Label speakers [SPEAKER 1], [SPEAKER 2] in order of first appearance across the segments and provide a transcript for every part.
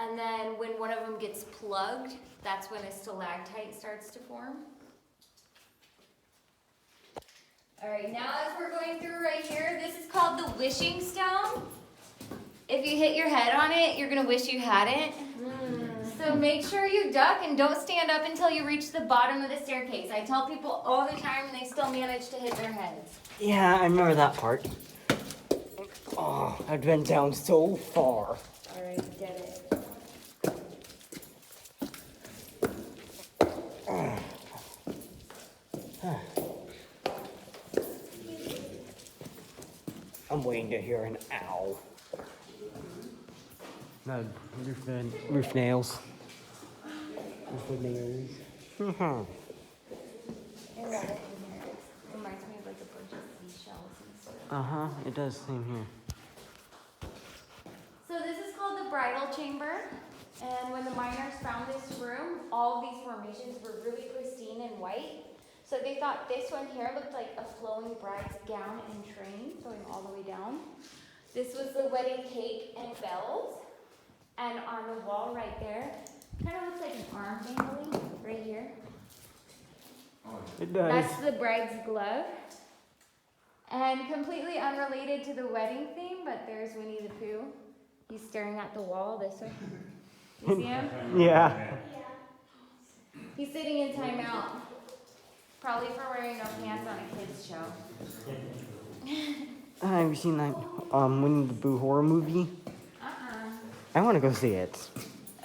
[SPEAKER 1] And then when one of them gets plugged, that's when a stalactite starts to form. All right, now as we're going through right here, this is called the wishing stone. If you hit your head on it, you're gonna wish you hadn't. So make sure you duck and don't stand up until you reach the bottom of the staircase. I tell people all the time and they still manage to hit their heads.
[SPEAKER 2] Yeah, I remember that part. Oh, I've been down so far.
[SPEAKER 1] All right, get it.
[SPEAKER 2] I'm waiting to hear an owl. No, roof nails. Roof nails.
[SPEAKER 1] I love it in here. It reminds me of like a bunch of seashells and stuff.
[SPEAKER 2] It does, same here.
[SPEAKER 1] So this is called the bridal chamber. And when the miners found this room, all of these formations were really pristine and white. So they thought this one here looked like a flowing bride's gown and train going all the way down. This was the wedding cake and bells. And on the wall right there, kind of looks like an arm dangling right here.
[SPEAKER 2] It does.
[SPEAKER 1] That's the bride's glove. And completely unrelated to the wedding theme, but there's Winnie the Pooh. He's staring at the wall this way. You see him?
[SPEAKER 2] Yeah.
[SPEAKER 1] He's sitting in timeout. Probably for wearing no pants on a kid's show.
[SPEAKER 2] Have you seen that Winnie the Pooh horror movie? I want to go see it.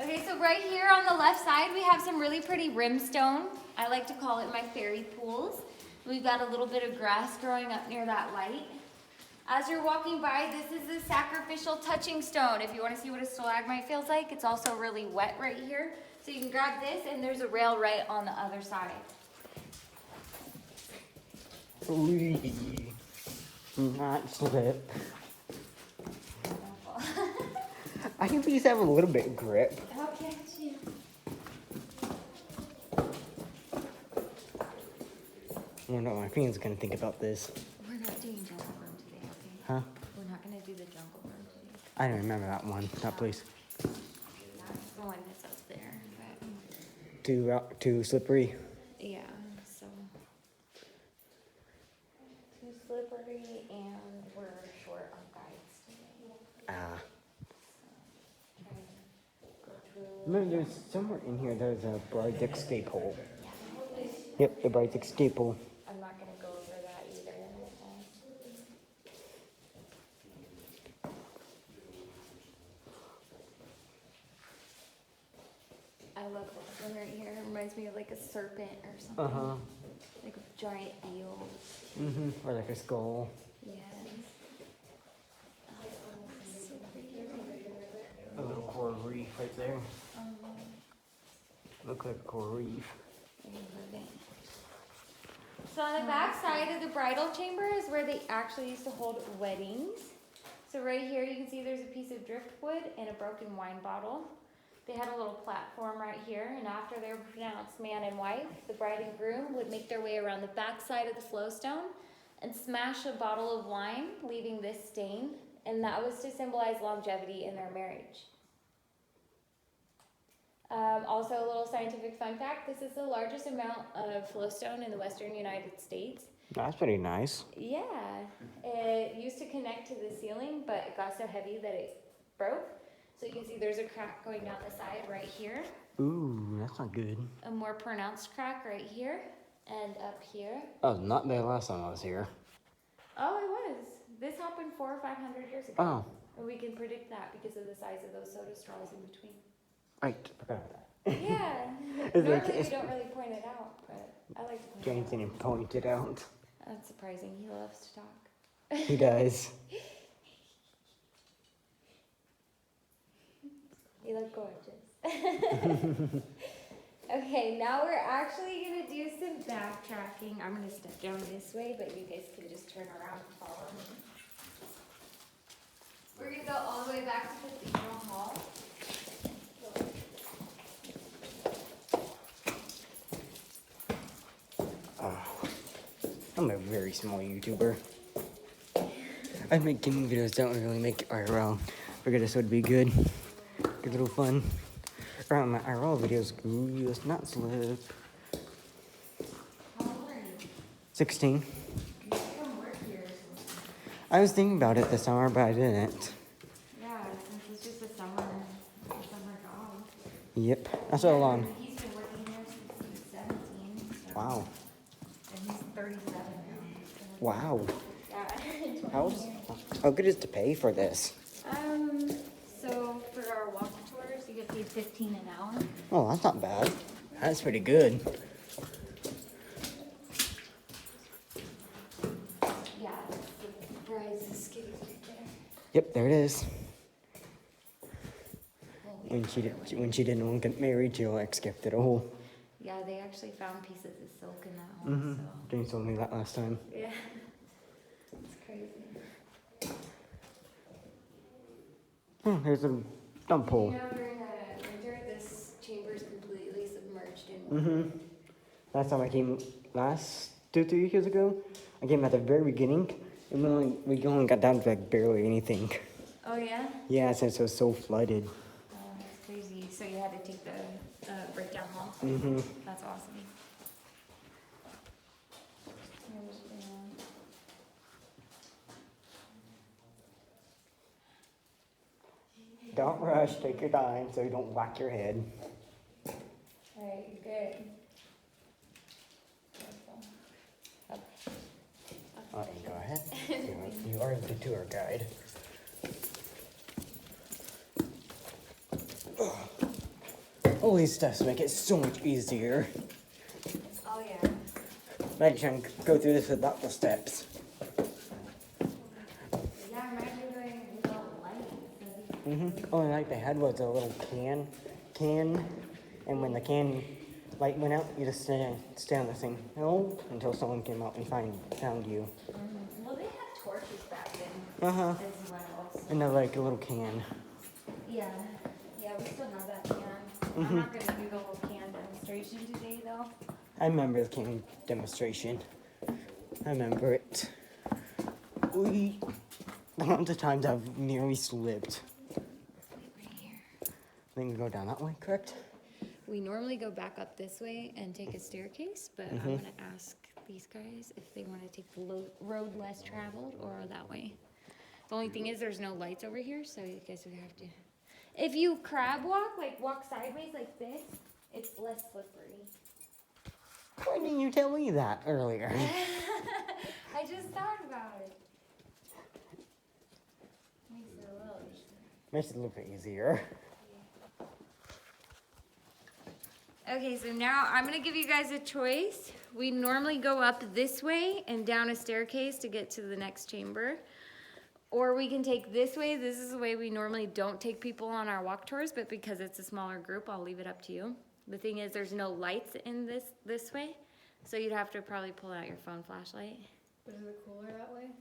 [SPEAKER 1] Okay, so right here on the left side, we have some really pretty rimstone. I like to call it my fairy pools. We've got a little bit of grass growing up near that light. As you're walking by, this is the sacrificial touching stone. If you want to see what a stalagmite feels like, it's also really wet right here. So you can grab this, and there's a rail right on the other side.
[SPEAKER 2] Not slip. I can please have a little bit of grip.
[SPEAKER 1] How can't you?
[SPEAKER 2] I wonder what my fans are gonna think about this.
[SPEAKER 1] We're not doing Jungle Room today, okay?
[SPEAKER 2] Huh?
[SPEAKER 1] We're not gonna do the Jungle Room today.
[SPEAKER 2] I don't remember that one. That place.
[SPEAKER 1] That's the one that's up there. But
[SPEAKER 2] Too slippery.
[SPEAKER 1] yeah, so too slippery, and we're short on guides today.
[SPEAKER 2] Ah.
[SPEAKER 1] Go through.
[SPEAKER 2] Remember, there's somewhere in here. There's a bride's escape hole. Yep, the bride's escape hole.
[SPEAKER 1] I'm not gonna go over that either. I love this one right here. It reminds me of like a serpent or something. Like a giant eel.
[SPEAKER 2] Or like a skull.
[SPEAKER 1] Yes. So pretty.
[SPEAKER 2] A little coral reef right there. Looks like a coral reef.
[SPEAKER 1] So on the back side of the bridal chamber is where they actually used to hold weddings. So right here you can see there's a piece of driftwood and a broken wine bottle. They had a little platform right here, and after they were pronounced man and wife, the bride and groom would make their way around the back side of the flowstone and smash a bottle of wine, leaving this stain, and that was to symbolize longevity in their marriage. Also, a little scientific fun fact, this is the largest amount of flowstone in the western United States.
[SPEAKER 2] That's pretty nice.
[SPEAKER 1] Yeah, it used to connect to the ceiling, but it got so heavy that it broke. So you can see there's a crack going down the side right here.
[SPEAKER 2] Ooh, that's not good.
[SPEAKER 1] A more pronounced crack right here and up here.
[SPEAKER 2] Oh, not the last time I was here.
[SPEAKER 1] Oh, it was. This happened 400 or 500 years ago.
[SPEAKER 2] Oh.
[SPEAKER 1] And we can predict that because of the size of those soda straws in between.
[SPEAKER 2] Right, forgot about that.
[SPEAKER 1] Yeah.
[SPEAKER 2] It's
[SPEAKER 1] Normally
[SPEAKER 2] like-
[SPEAKER 1] we don't really point it out, but I like to point
[SPEAKER 2] James
[SPEAKER 1] it out.
[SPEAKER 2] didn't point it out.
[SPEAKER 1] That's surprising. He loves to talk.
[SPEAKER 2] He does.
[SPEAKER 1] You look gorgeous. Okay, now we're actually going to do some backtracking. I'm going to step down this way, but you guys can just turn around and follow me. We're going to go all the way back to Cathedral Hall.
[SPEAKER 2] I'm a very small YouTuber. I make gaming videos, don't really make IRL. Figured this would be good. a little fun. Around my IRL videos, ooh, let's not slip.
[SPEAKER 1] How old are you?
[SPEAKER 2] 16.
[SPEAKER 1] You should come work here or something.
[SPEAKER 2] I was thinking about it this summer, but I didn't.
[SPEAKER 1] Yeah, since it's just a summer job.
[SPEAKER 2] Yep, that's so long.
[SPEAKER 1] He's been working here since he was 17. So.
[SPEAKER 2] Wow.
[SPEAKER 1] And he's 37 now.
[SPEAKER 2] Wow.
[SPEAKER 1] Yeah.
[SPEAKER 2] How good is to pay for this?
[SPEAKER 1] So for our walk tours, you get paid $15 an hour.
[SPEAKER 2] Oh, that's not bad. That's pretty good.
[SPEAKER 1] Yeah, the prize is skating right there.
[SPEAKER 2] Yep, there it is.
[SPEAKER 1] Well,
[SPEAKER 2] When she didn't want to get married, she like skipped it all.
[SPEAKER 1] Yeah, they actually found pieces of silk in that hole. So.
[SPEAKER 2] James told me that last time.
[SPEAKER 1] Yeah. It's crazy.
[SPEAKER 2] Oh, here's a dump hole.
[SPEAKER 1] You know, during the winter, this chamber is completely submerged in water.
[SPEAKER 2] Last time I came, 2-3 years ago, I came at the very beginning, and we only got down to like barely anything.
[SPEAKER 1] Oh, yeah?
[SPEAKER 2] Yeah, since it was so flooded.
[SPEAKER 1] Oh, that's crazy. So you had to take the breakdown hall? That's awesome.
[SPEAKER 2] Don't rush, take your time so you don't whack your head.
[SPEAKER 1] Alright, good.
[SPEAKER 2] Go ahead. You are the tour guide. All these steps make it so much easier.
[SPEAKER 1] Oh, yeah.
[SPEAKER 2] Imagine trying to go through this without the steps.
[SPEAKER 1] Yeah, imagine doing it without lights.
[SPEAKER 2] Only light they had was a little can, and when the can light went out, you just stay on the same hill until someone came out and found you.
[SPEAKER 1] Well, they had torches back then as well. So.
[SPEAKER 2] And they're like a little can.
[SPEAKER 1] Yeah, we still have that can. I'm not going to do the whole can demonstration today, though.
[SPEAKER 2] I remember the can demonstration. I remember it. The amount of times I've nearly slipped.
[SPEAKER 1] Right here.
[SPEAKER 2] Then we go down that way, correct?
[SPEAKER 1] We normally go back up this way and take a staircase, but I'm going to ask these guys if they want to take the road less traveled or that way. The only thing is there's no lights over here, so I guess we have to. If you crab walk, like walk sideways like this, it's less slippery.
[SPEAKER 2] Why didn't you tell me that earlier?
[SPEAKER 1] I just thought about it. Makes it a little easier.
[SPEAKER 2] Makes it a little bit easier.
[SPEAKER 1] Okay, so now I'm gonna give you guys a choice. We normally go up this way and down a staircase to get to the next chamber. Or we can take this way. This is the way we normally don't take people on our walk tours, but because it's a smaller group, I'll leave it up to you. The thing is there's no lights in this way, so you'd have to probably pull out your phone flashlight.
[SPEAKER 3] But is it cooler that way?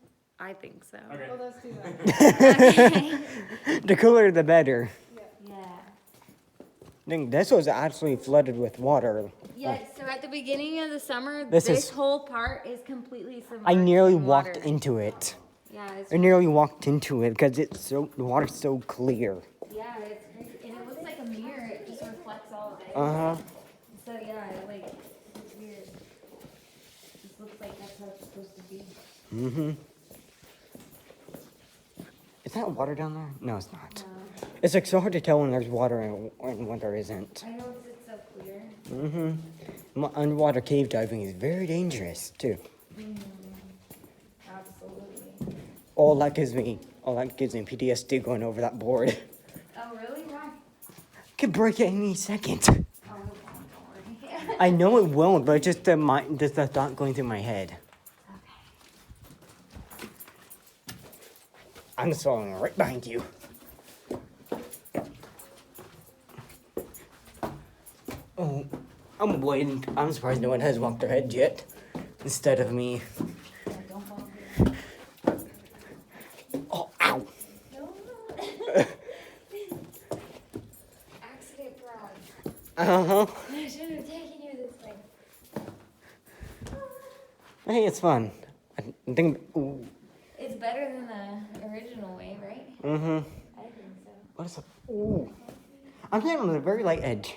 [SPEAKER 1] I think so.
[SPEAKER 3] Okay. Well, let's do that.
[SPEAKER 1] Okay.
[SPEAKER 2] The cooler, the better.
[SPEAKER 1] Yeah.
[SPEAKER 2] I think this was actually flooded with water.
[SPEAKER 1] Yeah, so at the beginning of the summer,
[SPEAKER 2] This
[SPEAKER 1] this
[SPEAKER 2] is-
[SPEAKER 1] whole part is completely submerged
[SPEAKER 2] I nearly
[SPEAKER 1] in
[SPEAKER 2] walked
[SPEAKER 1] water.
[SPEAKER 2] into it.
[SPEAKER 1] Yeah, it's
[SPEAKER 2] I nearly walked into it because the water's so clear.
[SPEAKER 1] yeah, it's crazy. And it looks like a mirror. It just reflects all of it. So yeah, it's weird. It just looks like that's how it's supposed to be.
[SPEAKER 2] Is that water down there? No, it's not.
[SPEAKER 1] No.
[SPEAKER 2] It's like so hard to tell when there's water and when there isn't.
[SPEAKER 1] I know it's so clear.
[SPEAKER 2] Underwater cave diving is very dangerous too.
[SPEAKER 1] Absolutely.
[SPEAKER 2] All that gives me PTSD going over that board.
[SPEAKER 1] Oh really? Why?
[SPEAKER 2] Could break it any second.
[SPEAKER 1] Oh, don't worry.
[SPEAKER 2] I know it won't, but just the thought going through my head.
[SPEAKER 1] Okay.
[SPEAKER 2] I'm just following right behind you. Oh, I'm waiting. I'm surprised no one has walked their head yet, instead of me.
[SPEAKER 1] Yeah, don't fall here.
[SPEAKER 2] Oh, ow!
[SPEAKER 1] Accident prone. I should have taken you this way.
[SPEAKER 2] Hey, it's fun. I think. Ooh.
[SPEAKER 1] It's better than the original way, right? I think so.
[SPEAKER 2] What is up? Ooh. I'm standing on the very light edge.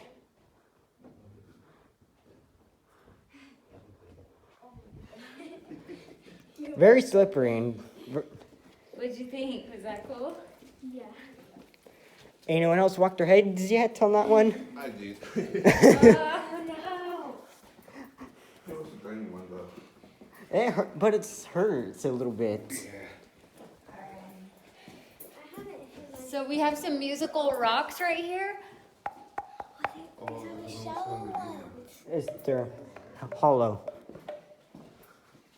[SPEAKER 2] Very slippery and.
[SPEAKER 1] What'd you think? Was that cool?
[SPEAKER 3] Yeah.
[SPEAKER 2] Anyone else walked their heads yet on that one?
[SPEAKER 4] I did.
[SPEAKER 1] Oh no!
[SPEAKER 4] It was a tiny one though.
[SPEAKER 2] It hurt, but it hurts a little bit.
[SPEAKER 4] Yeah.
[SPEAKER 1] So we have some musical rocks right here.
[SPEAKER 4] Oh, those ones
[SPEAKER 2] It's they're hollow.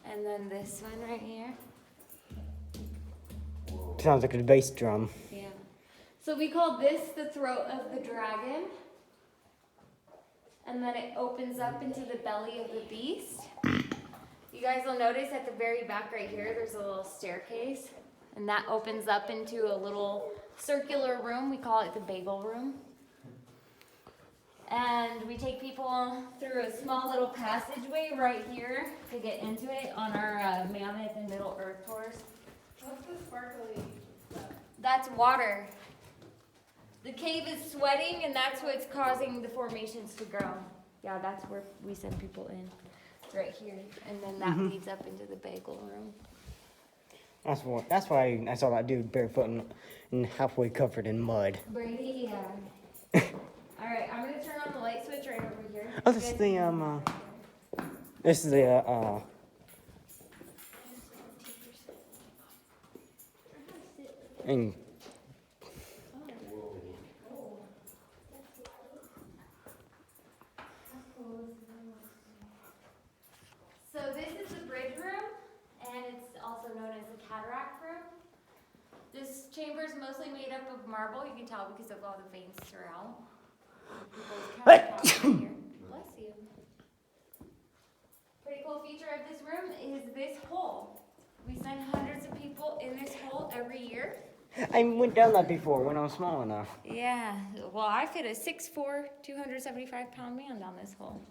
[SPEAKER 1] And then this one right here.
[SPEAKER 2] Sounds like a bass drum.
[SPEAKER 1] Yeah. So we call this the throat of the dragon. And then it opens up into the belly of the beast. You guys will notice at the very back right here, there's a little staircase. And that opens up into a little circular room. We call it the Bagel Room. And we take people through a small little passageway right here to get into it on our Mammoth and Middle Earth tours.
[SPEAKER 3] What's the sparkly stuff?
[SPEAKER 1] That's water. The cave is sweating, and that's what's causing the formations to grow. Yeah, that's where we send people in. It's right here. And then that leads up into the Bagel Room.
[SPEAKER 2] That's why I saw that dude barefoot and halfway covered in mud.
[SPEAKER 1] Brady, yeah. All right, I'm going to turn on the light switch right over here.
[SPEAKER 2] Oh, this is the and
[SPEAKER 1] So this is the bridge room, and it's also known as the cataract room. This chamber is mostly made up of marble. You can tell because of all the veins throughout. People's countertops right here. Bless you. Pretty cool feature of this room is this hole. We send hundreds of people in this hole every year.
[SPEAKER 2] I went down that before when I was small enough.
[SPEAKER 1] Yeah, well, I fit a 6'4", 275-pound man down this hole.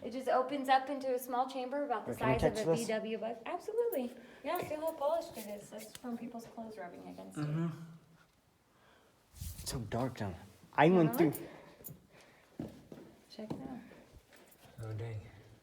[SPEAKER 1] It just opens up into a small chamber about the
[SPEAKER 2] Can I
[SPEAKER 1] size of
[SPEAKER 2] touch
[SPEAKER 1] a
[SPEAKER 2] this?
[SPEAKER 1] VW bug. Absolutely. Yeah, feel how polished it is. That's from people's clothes rubbing against it.
[SPEAKER 2] It's so dark down there. I went through.
[SPEAKER 1] Check it out.
[SPEAKER 2] Oh dang!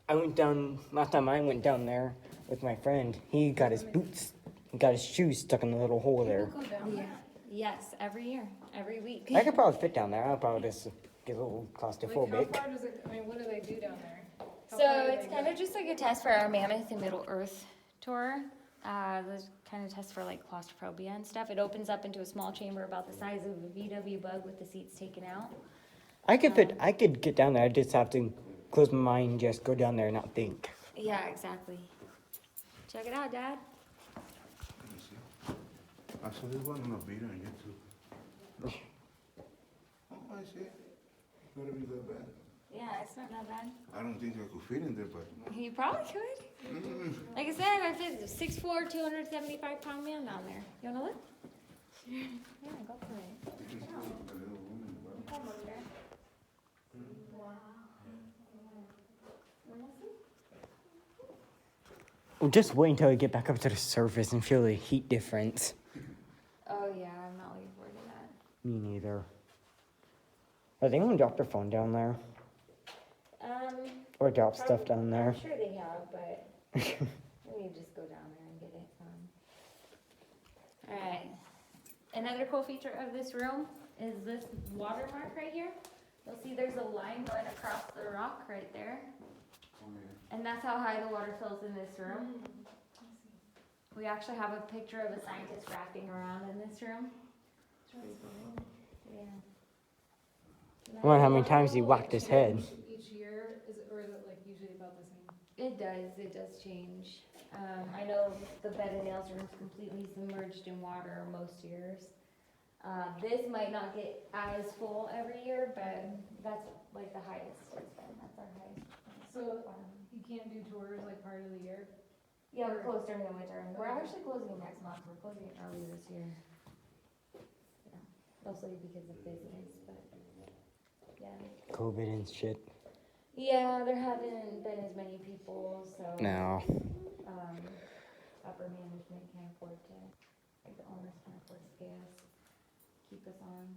[SPEAKER 2] I went down last time. I went down there with my friend. He got his boots, got his shoes stuck in the little hole there.
[SPEAKER 3] People go down
[SPEAKER 1] Yeah.
[SPEAKER 3] there.
[SPEAKER 1] Yes, every year, every week.
[SPEAKER 2] I could probably fit down there. I'll probably just get a little
[SPEAKER 3] Like, how
[SPEAKER 2] claustrophobic.
[SPEAKER 3] far does it, I mean, what do they do down there? How
[SPEAKER 1] So
[SPEAKER 3] far do
[SPEAKER 1] it's
[SPEAKER 3] they
[SPEAKER 1] kind
[SPEAKER 3] go?
[SPEAKER 1] of just like a test for our Mammoth and Middle Earth tour. There's kind of test for like claustrophobia and stuff. It opens up into a small chamber about the size of a VW bug with the seats taken out.
[SPEAKER 2] I could fit. I could get down there. I just have to close my mind, and just go down there and not think.
[SPEAKER 1] Yeah, exactly. Check it out, Dad.
[SPEAKER 4] Let me see. I saw this one on a video on YouTube. Oh, I see. It's not even that bad.
[SPEAKER 1] Yeah, it's not that bad.
[SPEAKER 4] I don't think I could fit in there, but
[SPEAKER 1] You probably could. Like I said, I fit a 6'4", 275-pound man down there. You wanna look? Yeah, go for it. Come over there.
[SPEAKER 2] Well, just wait until I get back up to the surface and feel the heat difference.
[SPEAKER 1] Oh yeah, I'm not looking forward to that.
[SPEAKER 2] Me neither. Has anyone dropped their phone down there? Or dropped stuff down there?
[SPEAKER 1] I'm sure they have, but we need to just go down there and get it. Alright. Another cool feature of this room is this watermark right here. You'll see there's a line going across the rock right there. And that's how high the water fills in this room. We actually have a picture of a scientist rafting around in this room. Yeah.
[SPEAKER 2] I wonder how many times he whacked his head.
[SPEAKER 3] Each year, or is it like usually about the same?
[SPEAKER 1] It does change. I know the bed and nails room is completely submerged in water most years. This might not get as full every year, but that's like the highest it's been. That's our highest.
[SPEAKER 3] So you can't do tours like part of the year?
[SPEAKER 1] Yeah, we're closed during the winter, and we're actually closing next month. We're closing early this year. Yeah, mostly because of business, but yeah.
[SPEAKER 2] COVID and shit.
[SPEAKER 1] Yeah, there haven't been as many people, so.
[SPEAKER 2] No.
[SPEAKER 1] Upper management can't afford to, like the owners can't afford to pay us, keep us on.